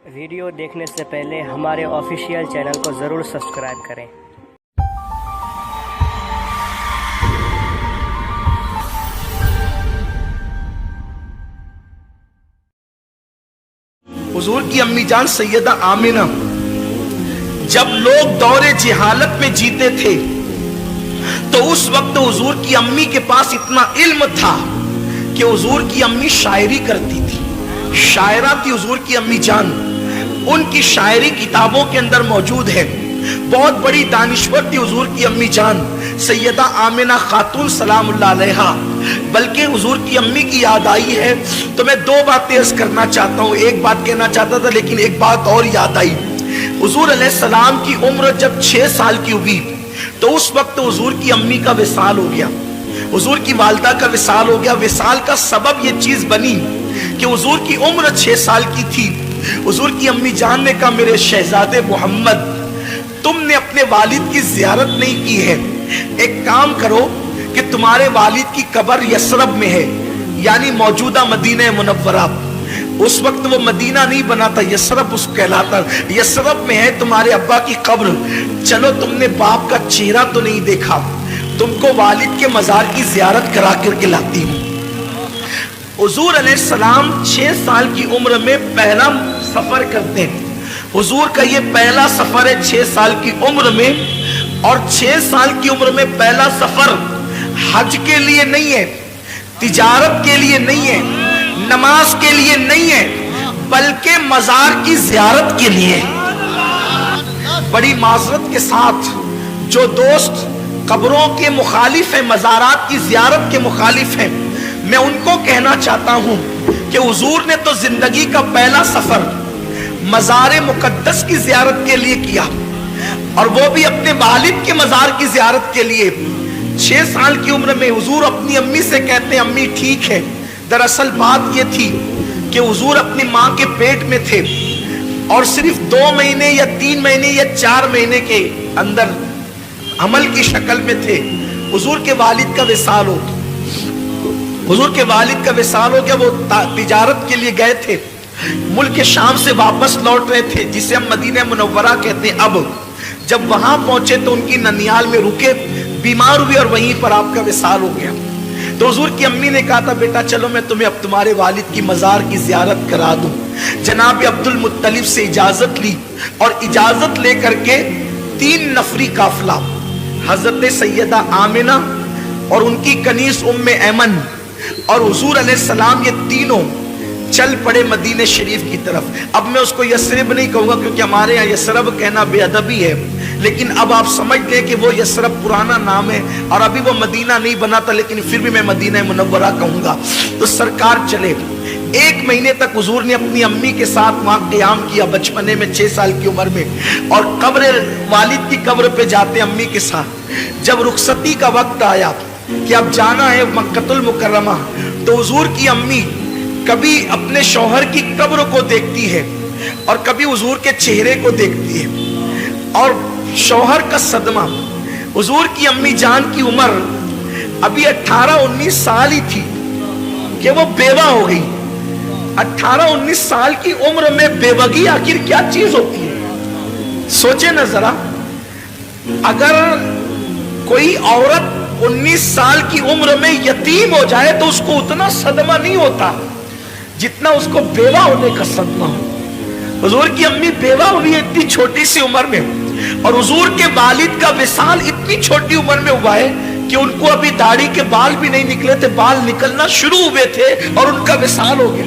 Video دیکھنے سے پہلے ہمارے آفیشیل چینل کو ضرور سبسکرائب کریں۔ حضور کی امی جان سیدہ آمنہ جب لوگ دور جہالت میں جیتے تھے تو اس وقت حضور کی امی کے پاس اتنا علم تھا کہ حضور کی امی شاعری کرتی تھی، شاعرہ تھی حضور کی امی جان۔ ان کی شاعری کتابوں کے اندر موجود ہے۔ بہت بڑی دانشور تھی حضور کی امی جان سیدہ آمنہ خاتون سلام اللہ علیہا۔ بلکہ حضور کی امی کی یاد آئی ہے تو میں دو باتیں عرض کرنا چاہتا ہوں، ایک بات کہنا چاہتا تھا لیکن ایک بات اور یاد آئی۔ حضور علیہ السلام کی عمر جب 6 سال کی ہوئی تو اس وقت حضور کی امی کا وصال ہو گیا، حضور کی والدہ کا وصال ہو گیا۔ وصال کا سبب یہ چیز بنی کہ حضور کی عمر 6 سال کی تھی۔ حضور کی امی جان نے کہا میرے شہزادے محمد تم نے اپنے والد کی زیارت نہیں کی ہے، ایک کام کرو کہ تمہارے والد کی قبر یثرب میں ہے، یعنی موجودہ مدینہ منورہ۔ اس وقت وہ مدینہ نہیں بنا تھا، یثرب اس کہلاتا، یثرب میں ہے تمہارے ابا کی قبر۔ چلو تم نے باپ کا چہرہ تو نہیں دیکھا، تم کو والد کے مزار کی زیارت کرا کر کے لاتی ہوں۔ حضور علیہ السلام 6 سال کی عمر میں پہلا سفر کرتے ہیں۔ حضور کا یہ پہلا سفر ہے 6 سال کی عمر میں، اور 6 سال کی عمر میں پہلا سفر حج کے لیے نہیں ہے، تجارت کے لیے نہیں ہے، نماز کے لیے نہیں ہے، بلکہ مزار کی زیارت کے لیے۔ بڑی معذرت کے ساتھ جو دوست قبروں کے مخالف ہیں، مزارات کی زیارت کے مخالف ہیں، میں ان کو کہنا چاہتا ہوں کہ حضور نے تو زندگی کا پہلا سفر مزار مقدس کی زیارت کے لیے کیا، اور وہ بھی اپنے والد کے مزار کی زیارت کے لیے۔ 6 سال کی عمر میں حضور اپنی امی سے کہتے ہیں امی ٹھیک ہے۔ دراصل بات یہ تھی کہ حضور اپنی ماں کے پیٹ میں تھے، اور صرف 2 مہینے یا 3 مہینے یا 4 مہینے کے اندر حمل کی شکل میں تھے۔ حضور کے والد کا وصال ہو گیا، حضور کے والد کا وصال ہو گیا۔ وہ تجارت کے لیے گئے تھے، ملک شام سے واپس لوٹ رہے تھے جسے ہم مدینہ منورہ کہتے ہیں۔ اب جب وہاں پہنچے تو ان کی ننیال میں رکے، بیمار ہوئے اور وہیں پر آپ کا وصال ہو گیا۔ تو حضور کی امی نے کہا تھا بیٹا چلو میں تمہیں اب تمہارے والد کی مزار کی زیارت کرا دوں۔ جناب عبد المطلب سے اجازت لی، اور اجازت لے کر کے 3 نفری قافلہ حضرت سیدہ آمنہ اور ان کی کنیز ام ایمن اور حضور علیہ السلام، یہ تینوں چل پڑے مدینہ شریف کی طرف۔ اب میں اس کو یثرب نہیں کہوں گا کیونکہ ہمارے یہاں یثرب کہنا بے ادبی ہے، لیکن اب آپ سمجھ لیں کہ وہ یثرب پرانا نام ہے اور ابھی وہ مدینہ نہیں بنا تھا، لیکن پھر بھی میں مدینہ منورہ کہوں گا۔ تو سرکار چلے، 1 مہینے تک حضور نے اپنی امی کے ساتھ وہاں قیام کیا بچپنے میں 6 سال کی عمر میں، اور قبر والد کی قبر پہ جاتے امی کے ساتھ۔ جب رخصتی کا وقت آیا کہ اب جانا ہے مکہ المکرمہ، تو حضور کی امی کبھی اپنے شوہر کی قبر کو دیکھتی ہے اور کبھی حضور کے چہرے کو دیکھتی ہے، اور شوہر کا صدمہ۔ حضور کی امی جان کی عمر ابھی 18-19 سال ہی تھی کہ وہ بیوہ ہو گئی۔ 18-19 سال کی عمر میں بیوگی آخر کیا چیز ہوتی ہے؟ سوچے نا ذرا، اگر کوئی عورت 19 سال کی عمر میں یتیم ہو جائے تو اس کو اتنا صدمہ نہیں ہوتا جتنا اس کو بیوہ ہونے کا صدمہ ہو۔ حضور کی امی بیوہ ہوئی اتنی چھوٹی سی عمر میں، اور حضور کے والد کا وصال اتنی چھوٹی عمر میں ہوا ہے کہ ان کو ابھی داڑھی کے بال بھی نہیں نکلے تھے، بال نکلنا شروع ہوئے تھے اور ان کا وصال ہو گیا۔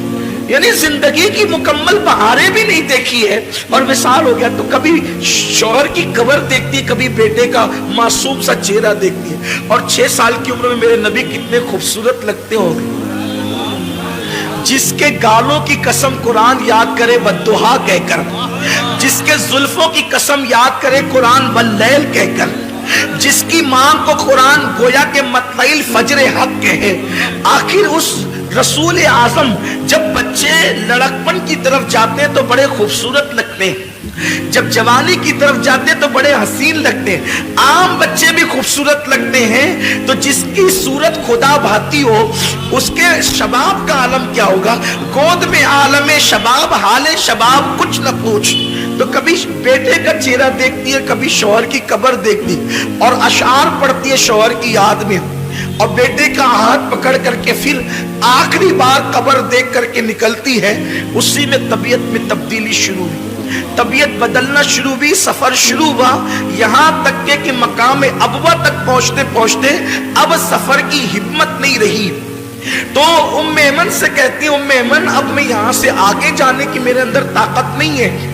یعنی زندگی کی مکمل بہاریں بھی نہیں دیکھی ہے اور وصال ہو گیا۔ تو کبھی شوہر کی قبر دیکھتی، کبھی بیٹے کا معصوم سا چہرہ دیکھتی ہے۔ اور 6 سال کی عمر میں میرے نبی کتنے خوبصورت لگتے ہوں گے، جس کے گالوں کی قسم قرآن یاد کرے والضحیٰ کہہ کر، جس کے زلفوں کی قسم یاد کرے قرآن واللیل کہہ کر، جس کی مانگ کو قرآن گویا کہ مطلع الفجر حق کہے۔ آخر اس رسول اعظم جب بچے لڑکپن کی طرف جاتے ہیں تو بڑے خوبصورت لگتے ہیں۔ जब जवानी की तरफ जाते तो बड़े हसीन लगते हैं, आम बच्चे भी खूबसूरत लगते हैं, तो जिसकी सूरत खुदा भाती हो उसके शबाब का आलम क्या होगा। गोद में आलम शबाब, हाले शबाब कुछ न पूछ। तो कभी बेटे का चेहरा देखती है, कभी शौहर की कब्र देखती और अशार पढ़ती है शौहर की याद में, और बेटे का हाथ पकड़ करके फिर आखिरी बार कब्र देख करके निकलती है। उसी में तबीयत में तब्दीली शुरू हुई, तबीयत बदलना शुरू हुई, सफर शुरू हुआ, यहां तक के कि मकाम अबवा तक पहुंचते पहुंचते अब सफर की हिम्मत नहीं रही। तो उम्मे ऐमन से कहती है, उम्मे ऐमन अब मैं यहां से आगे जाने की मेरे अंदर ताकत नहीं है।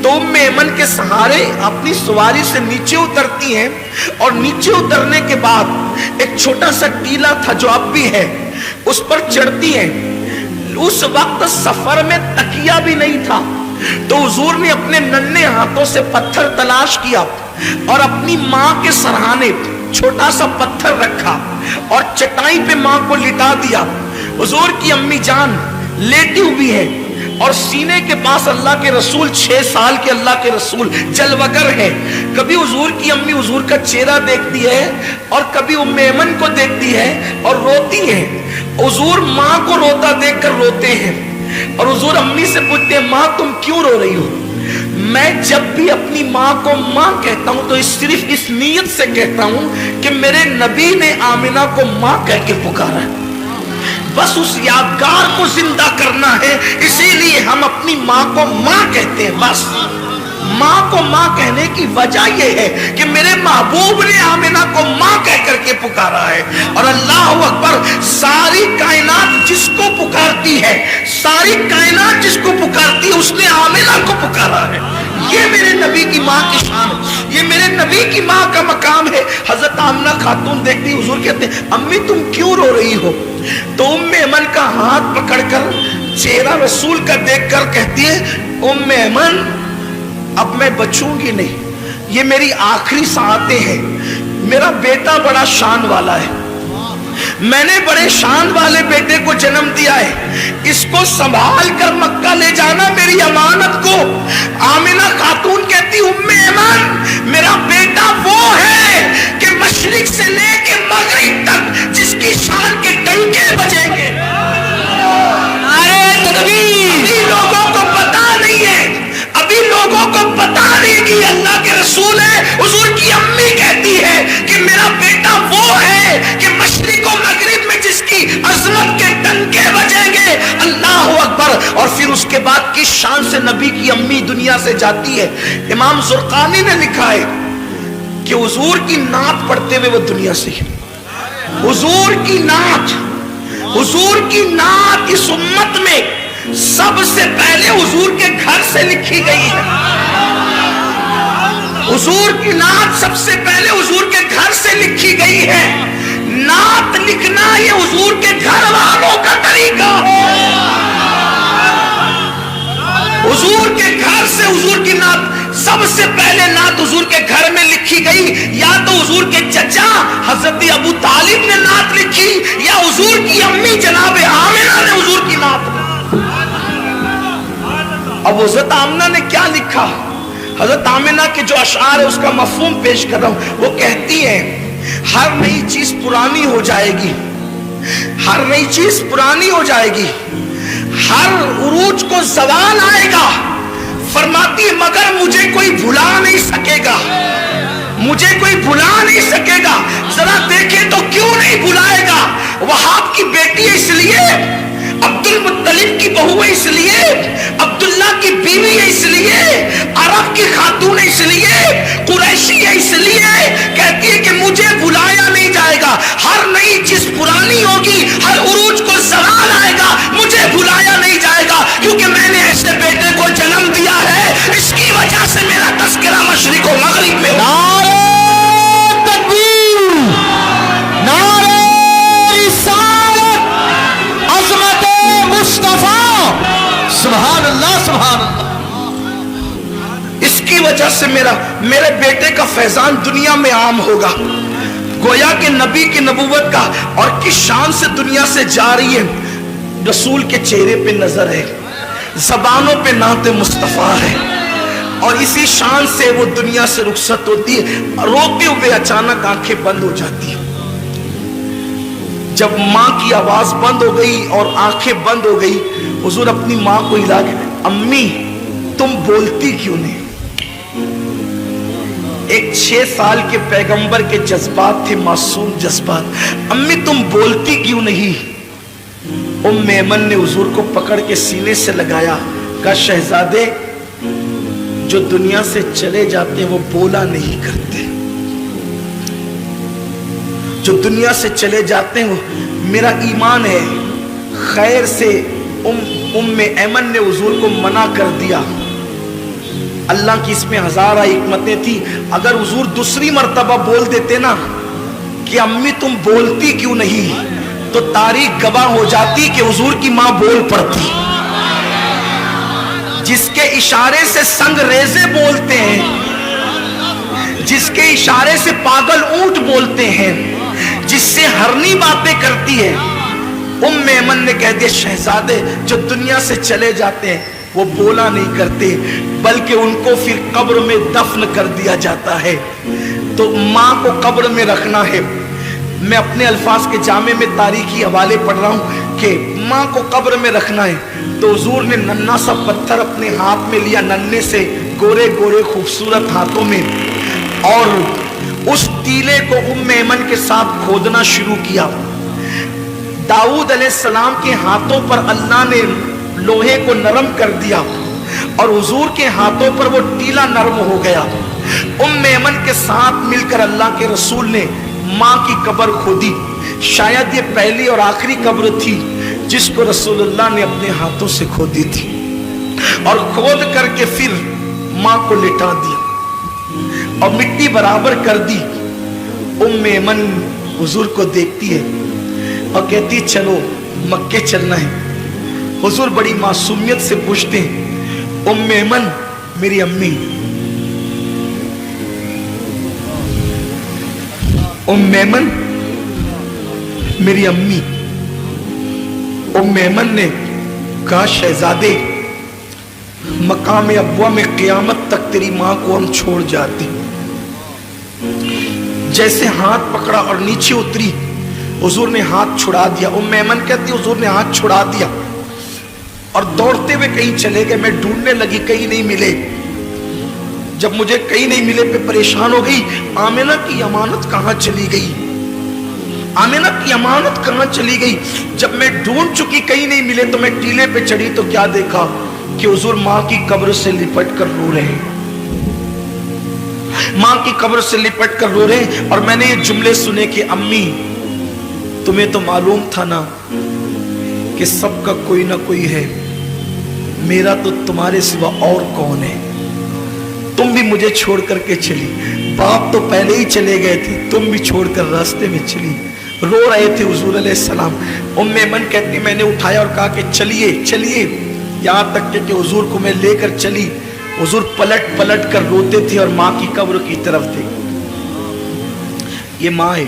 तो उम्मे ऐमन के सहारे अपनी सवारी से नीचे उतरती हैं, और नीचे उतरने के बाद एक छोटा सा टीला था जो अब भी है, उस पर चढ़ती हैं। उस वक्त सफर में तकिया भी नहीं था, तो हुजूर ने अपने नन्हे हाथों से पत्थर तलाश किया और अपनी माँ के सरहाने छोटा सा पत्थर रखा और चटाई पे माँ को लिटा दिया। हुजूर की अम्मी जान लेटी हुई है और सीने के पास अल्लाह के रसूल, 6 साल के अल्लाह के रसूल जलवगर है। कभी हुजूर की अम्मी हुजूर का चेहरा देखती है और कभी उम्मे ऐमन को देखती है और रोती है। हुजूर माँ को रोता देखकर रोते हैं और हुजूर अम्मी से पूछते हैं, माँ तुम क्यों रो रही हो। मैं जब भी अपनी माँ को माँ कहता हूं तो सिर्फ इस नीयत से कहता हूं कि मेरे नबी ने आमिना को माँ कह के पुकारा है, बस उस यादगार को जिंदा करना है, इसीलिए हम अपनी माँ को माँ कहते हैं। बस माँ को माँ कहने की वजह यह है कि मेरे महबूब ने आमिना को माँ कह करके पुकारा है। और अल्लाह अकबर, सारी कायनात जिसको पुकारती है, सारी कायनात जिसको पुकारती है उसने आमिना को पुकारा है। ये मेरे नबी की माँ की शान, ये मेरे नबी की माँ का मकाम है। हजरत आमिना खातून देखती, हुजूर कहते हैं, अम्मी तुम क्यों रो रही हो। तो उम्मे ऐमन का हाथ पकड़कर चेहरा रसूल का देखकर कहती है, उम्मे ऐमन अब मैं बचूंगी नहीं, ये मेरी आखिरी सांसें हैं। मेरा बेटा बड़ा शान वाला है, मैंने बड़े शान वाले बेटे को जन्म दिया है, इसको संभाल कर मक्का ले जाना मेरी अमानत को। आमिना खातून कहती, उम्मे ऐमन मेरा बेटा वो है कि मशरिक से लेके मगरिब तक जिसकी शान के डंके बजेंगे। अभी लोगों को पता नहीं है, अभी लोगों को पता नहीं कि अल्लाह के रसूल है। हुजूर की अम्मी कहती है कि मेरा बेटा वो है कि मशरिक और मगरिब में जिसकी अजमत के डंके बजेंगे। अल्लाह अकबर। और फिर उसके बाद किस शान से नबी की अम्मी दुनिया से जाती है। इमाम जुर्कानी ने लिखा है कि हुजूर की नात पढ़ते हुए वो दुनिया से, हुजूर की नात, हुजूर की नात इस उम्मत में सबसे पहले हुजूर के घर से लिखी गई है। हुजूर की नात सबसे पहले हुजूर के घर से लिखी गई है। नात लिखना ये हुजूर के घर वालों का तरीका है। हुजूर के घर से हुजूर की नात सबसे पहले नात हुजूर के घर में लिखी गई। या तो हुजूर के चचा हजरत अबू तालिब ने नात लिखी, या हुजूर की अम्मी जनाब आमिना ने हुजूर की नात। अब हजरत आमिना ने क्या लिखा, हजरत आमिना के जो अशार है उसका मफहूम पेश कर रहा हूं। वो कहती है, हर नई चीज पुरानी हो जाएगी, हर नई चीज पुरानी हो जाएगी, हर उरूज को ज़वाल आएगा। फरमाती है मगर मुझे कोई भुला नहीं सकेगा, मुझे कोई भुला नहीं सकेगा। जरा देखे तो क्यों नहीं भुलाएगा। वहाब की बेटी है इसलिए, अब्दुल मुत्तलिब की बहू है इसलिए, अब्दुल्ला की बीवी है इसलिए, अरब की खातून है इसलिए, कुरैशी है इसलिए। कहती है कि मुझे भुलाया नहीं जाएगा। हर नई चीज पुरानी होगी, हर उरूज को ज़वाल आएगा, मुझे भुलाया नहीं जाएगा, क्योंकि मैंने ऐसे बेटे को जन्म दिया है। इसकी वजह से मेरा तस्करा मशरिक और मगरिब में। नारे तकबीर, नारे रिसालत, अज़मत मुस्तफा, सुभान अल्लाह, सुभान अल्लाह। इसकी वजह से मेरे बेटे का फैजान दुनिया में आम होगा। गोया के नबी की नबूवत का और किस शान से दुनिया से जा रही है। रसूल के चेहरे पे नजर है, जबानों पे नाते मुस्तफा है, और इसी शान से वो दुनिया से रुखसत होती है। रोते हुए अचानक आंखें बंद हो जाती है। जब माँ की आवाज बंद हो गई और आंखें बंद हो गई, हुजूर अपनी माँ को हिला के, अम्मी तुम बोलती क्यों नहीं? एक 6 साल के पैगंबर के जज्बात थे, मासूम जज्बात। अम्मी तुम बोलती क्यों नहीं? उम्मे ऐमन ने हुजूर को पकड़ के सीने से लगाया, कहा शहजादे जो दुनिया से चले जाते हैं वो बोला नहीं करते, जो दुनिया से चले जाते हैं वो मेरा ईमान है। खैर से उम्मे ऐमन ने हुजूर को मना कर दिया। अल्लाह की इसमें हजारा हिकमतें थी। अगर हुजूर दूसरी मर्तबा बोल देते ना कि अम्मी तुम बोलती क्यों नहीं, तो तारीख गवाह हो जाती कि हुजूर की मां बोल पड़ती। जिसके इशारे से संगरेजे बोलते हैं, जिसके इशारे से पागल ऊंट बोलते हैं, जिससे हरनी बातें करती है, उम्मे ऐमन ने कह दिया शहजादे जो दुनिया से चले जाते हैं वो बोला नहीं करते, बल्कि उनको फिर कब्र में दफन कर दिया जाता है। तो माँ को कब्र में रखना है। मैं अपने अल्फाज के जामे में तारीखी हवाले पढ़ रहा हूँ कि माँ को कब्र में रखना है। तो हुजूर ने नन्ना सा पत्थर अपने हाथ में लिया, नन्हे से गोरे गोरे खूबसूरत हाथों में, और उस टीले को उम्मे ऐमन के साथ खोदना शुरू किया। दाऊद अलैहिस्सलाम के हाथों पर अल्लाह ने लोहे को नरम कर दिया और हुजूर के हाथों पर वो टीला नरम हो गया। उम्मे ऐमन के साथ मिलकर अल्लाह के रसूल ने माँ की कब्र खोदी। शायद ये पहली और आखिरी कब्र थी जिसको रसूलुल्लाह ने अपने हाथों से खोदी थी, और खोद करके फिर माँ को लिटा दिया और मिट्टी बराबर कर दी। उम्मे ऐमन हुजूर को देखती है और कहती चलो मक्के चलना है। हुजूर बड़ी मासूमियत से पूछते हैं उम्मे ऐमन मेरी अम्मी, उम्मे ऐमन मेरी अम्मी। उम्मे ऐमन ने कहा शहजादे मकाम अब्वा में क़यामत तक तेरी मां को हम छोड़ जाते। जैसे हाथ पकड़ा और नीचे उतरी, हुजूर ने हाथ छुड़ा दिया। उम्मे ऐमन कहती हुजूर ने हाथ छुड़ा दिया और दौड़ते हुए कहीं चले गए। मैं ढूंढने लगी, कहीं नहीं मिले। जब मुझे कहीं नहीं मिले पे परेशान हो गई। आमिना की अमानत कहाँ चली गई? आमिना की अमानत कहाँ चली गई? जब मैं ढूंढ चुकी कहीं नहीं मिले तो मैं टीले पे चढ़ी तो क्या देखा कि हुजूर माँ की कब्र से लिपट कर रो रहे हैं, माँ की कब्र से लिपट कर रो रहे हैं। और मैंने ये जुमले सुने कि अम्मी तुम्हें तो मालूम था ना कि सबका कोई ना कोई है, मेरा तो तुम्हारे सिवा और कौन है? तुम भी मुझे छोड़ करके चली, बाप तो पहले ही चले गए थे, तुम भी छोड़कर रास्ते में चली। रो रहे थे हुजूर अलैहिस्सलाम। उम्मे ऐमन कहती मैंने उठाया और कहा कि चलिए चलिए, यहाँ तक कि हुजूर को मैं लेकर चली। हुजूर पलट पलट कर रोते थे और माँ की कब्र की तरफ थे। ये माँ है।